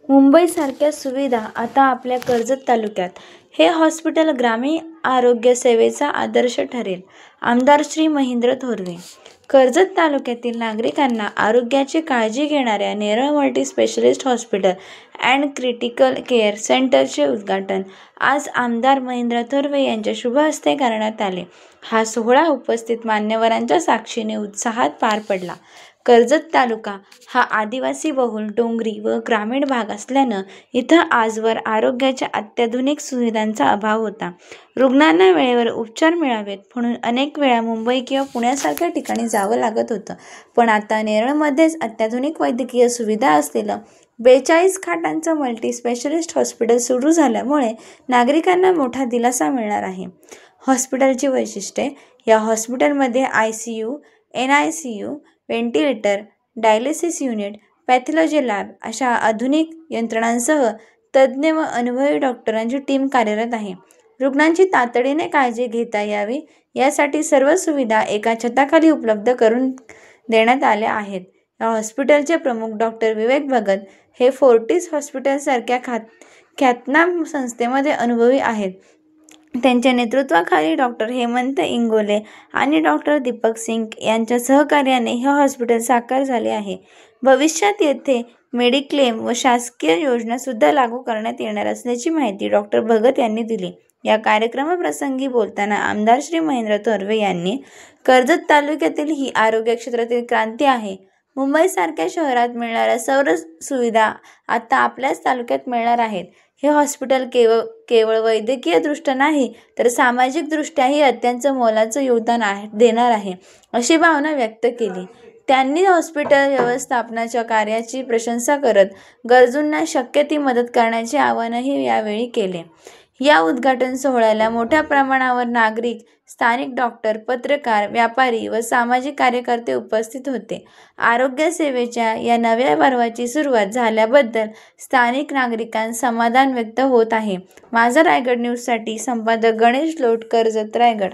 मुंबईसारख्या सुविधा आता आपल्या कर्जत तालुक्यात. हे हॉस्पिटल ग्रामीण आरोग्य सेवेचा आदर्श ठरेल. आमदार श्री महेंद्र थोरवे. कर्जत तालुक्यातील नागरिकांना आरोग्याची काळजी घेणाऱ्या Neral multi specialist hospital and critical care सेंटरचे उद्घाटन आज आमदार महेंद्र थोरवे यांच्या शुभ हस्ते करण्यात आले. हा सोहळा उपस्थित मान्यवरांच्या साक्षीने उत्साहात पार पडला. कर्जत तालुका हा आदिवासी बहुल डोंगरी व ग्रामीण भाग असल्यानं इथं आजवर आरोग्याच्या अत्याधुनिक सुविधांचा अभाव होता. रुग्णांना वेळेवर उपचार मिळावेत म्हणून अनेक वेळा मुंबई किंवा पुण्यासारख्या ठिकाणी जावं लागत होतं. पण आता नेरळमध्येच अत्याधुनिक वैद्यकीय सुविधा असलेलं 42 खाटांचं मल्टी स्पेशलिस्ट हॉस्पिटल सुरू झाल्यामुळे नागरिकांना मोठा दिलासा मिळणार आहे. हॉस्पिटलची वैशिष्ट्ये. या हॉस्पिटलमध्ये ICU, NICU, ventilator, dialysis unit, pathology lab अशा आधुनिक यंत्रणांसह तज्ज्ञ व अनुभवी डॉक्टरांची टीम कार्यरत आहे. रुग्णांची तातडीने काळजी घेता यावी यासाठी सर्व सुविधा एका छताखाली उपलब्ध करून देण्यात आल्या आहेत. या हॉस्पिटलचे प्रमुख डॉक्टर विवेक भगत हे फोर्टिस हॉस्पिटलसारख्या ख्यातनाम संस्थेमध्ये अनुभवी आहेत. त्यांच्या नेतृत्वाखाली डॉक्टर हेमंत इंगोले आणि डॉक्टर दीपक सिंग यांच्या सहकार्याने हे हॉस्पिटल साकार झाले आहे. भविष्यात येथे मेडिक्लेम व शासकीय योजना सुद्धा लागू करण्यात येणार असल्याची माहिती डॉक्टर भगत यांनी दिली. या कार्यक्रमाप्रसंगी बोलताना आमदार श्री महेंद्र थोरवे यांनी कर्जत तालुक्यातील ही आरोग्य क्षेत्रातील क्रांती आहे. मुंबईसारख्या शहरात मिळणाऱ्या सर्व सुविधा आता आपल्याच तालुक्यात मिळणार आहेत. हे हॉस्पिटल केवळ वैद्यकीय दृष्ट्या नाही तर सामाजिक दृष्ट्याही अत्यंत मोलाचं योगदान देणार आहे अशी भावना व्यक्त केली. त्यांनी हॉस्पिटल व्यवस्थापनाच्या कार्याची प्रशंसा करत गरजूंना शक्य ती मदत करण्याचे आवाहनही यावेळी केले. या उद्घाटन सोहळ्याला मोठ्या प्रमाणावर नागरिक, स्थानिक डॉक्टर, पत्रकार, व्यापारी व सामाजिक कार्यकर्ते उपस्थित होते. आरोग्य सेवेच्या या नव्या पर्वाची सुरुवात झाल्याबद्दल स्थानिक नागरिकांत समाधान व्यक्त होत आहे. माझा रायगड न्यूजसाठी संपादक गणेश लोट, कर्जत, रायगड.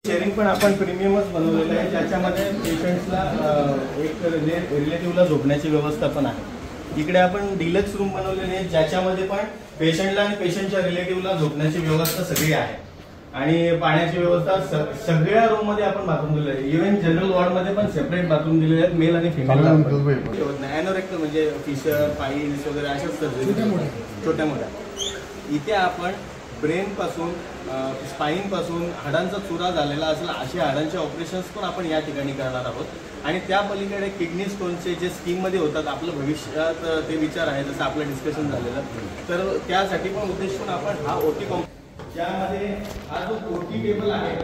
शेअरिंग पण आपण प्रीमियमच बनवलेलं आहे, ज्याच्यामध्ये पेशंट्सला एक रिलेटिव्हला झोपण्याची व्यवस्था पण आहे. इकडे आपण डिलक्स रूम बनवलेले आहेत, ज्याच्यामध्ये पण पेशंटला आणि पेशंटच्या रिलेटिव्हला झोपण्याची व्यवस्था सगळी आहे आणि पाण्याची व्यवस्था सगळ्या रूम मध्ये आपण बाथरूम दिले आहे. इव्हन जनरल वॉर्ड मध्ये पण सेपरेट बाथरूम दिलेले आहेत, मेल आणि फिमेल. अॅनोरेक्टल म्हणजे फिशर, पाईल्स वगैरे अशाच सर्जरी छोट्या मोठ्या. इथे आपण ब्रेन पासून, स्पाईन पासून हाडांचा चुरा झालेला असेल अशा हाडांचे ऑपरेशन्स पण आपण या ठिकाणी करणार आहोत. आणि त्या पलीकडे किडनी स्टोनचे जे स्कीममध्ये होतात, आपलं भविष्यात ते विचार आहे, जसं आपलं डिस्कशन झालेलं, तर त्यासाठी पण उद्देशून आपण हा ओटी ज्यामध्ये हा जो ओटी टेबल आहे,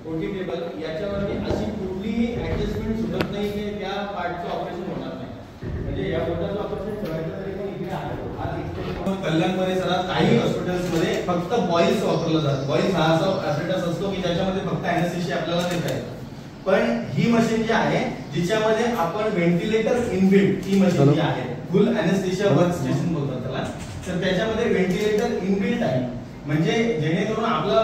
ओटी टेबल याच्यावरती अशी कुठलीही ऍडजस्टमेंट सुटत नाही की त्या पार्टचं ऑपरेशन होणार नाही. म्हणजे या बोटाचं ऑपरेशन ठेवायचं तरी पण इकडे आहे. कल्याण परिसरात काही हॉस्पिटल्समध्ये फक्त बॉईल्स वापरलं जातं. बॉईल्स हा असा ॲपरेटस असतो की ज्याच्यामध्ये फक्त अॅनेस्थेशिया आपल्याला देता येतं. पण ही मशीन जी आहे, जिच्यामध्ये आपण व्हेंटिलेटर इनबिल्ट, ही मशीन जी आहे, फुल अॅनेस्थेशिया वर्क स्टेशन बोलतात त्याला, तर त्याच्यामध्ये व्हेंटिलेटर इनबिल्ट आहे. म्हणजे जेणेकरून आपला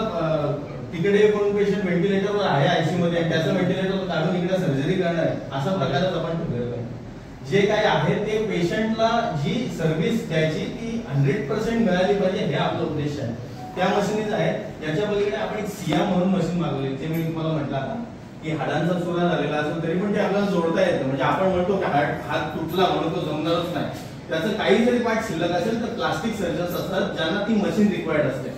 तिकडे कोण पेशंट व्हेंटिलेटरवर आहे आयसीयू मध्ये, त्याचं व्हेंटिलेटर काढून इकडे सर्जरी करणार आहे, अशा प्रकारच आपण ठेवलेलं आहे. जे काय आहे ते पेशंटला जी सर्व्हिस द्यायची ती 100% मिळाली पाहिजे, हे आपलं उद्देश आहे. त्या मशीनीज आहेत. याच्या पलीकडे आपण एक सिया म्हणून मशीन मागवली, ते मी तुम्हाला म्हटलं आता की हाडांचा चुरा झालेला असेल तरी पण ते आपल्याला जोडता येतं. म्हणजे आपण म्हणतो की हात तुटला म्हणून तो जमणारच नाही, त्याचं काही जरी पार्ट शिल्लक असेल तर प्लास्टिक सर्जन्स असतात ज्यांना ती मशीन रिक्वायर्ड असते.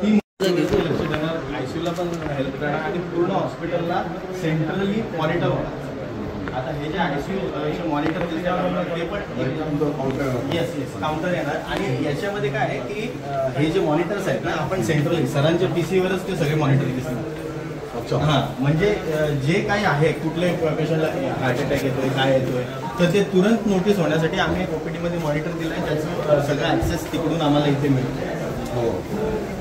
ती लक्ष देणार, आयसीयूला पण हेल्प करणार आणि पूर्ण हॉस्पिटलला सेंट्रली मॉनिटर होणार. आता हे जे आयसीयू मॉनिटर ते पण येस काउंटर येणार. आणि याच्यामध्ये काय आहे की हे जे मॉनिटर्स आहेत ना, आपण सेंट्रली सरांच्या पीसीवरच ते सगळे मॉनिटर दिसतात. हा, म्हणजे जे काही आहे, कुठले पेशंटला हार्ट अटॅक येतोय, काय येतोय, तर ते तुरंत नोटीस होण्यासाठी आम्ही ओपीडी मध्ये मॉनिटर दिलाय, त्याचं सगळं ऍक्सेस तिकडून आम्हाला इथे मिळतो.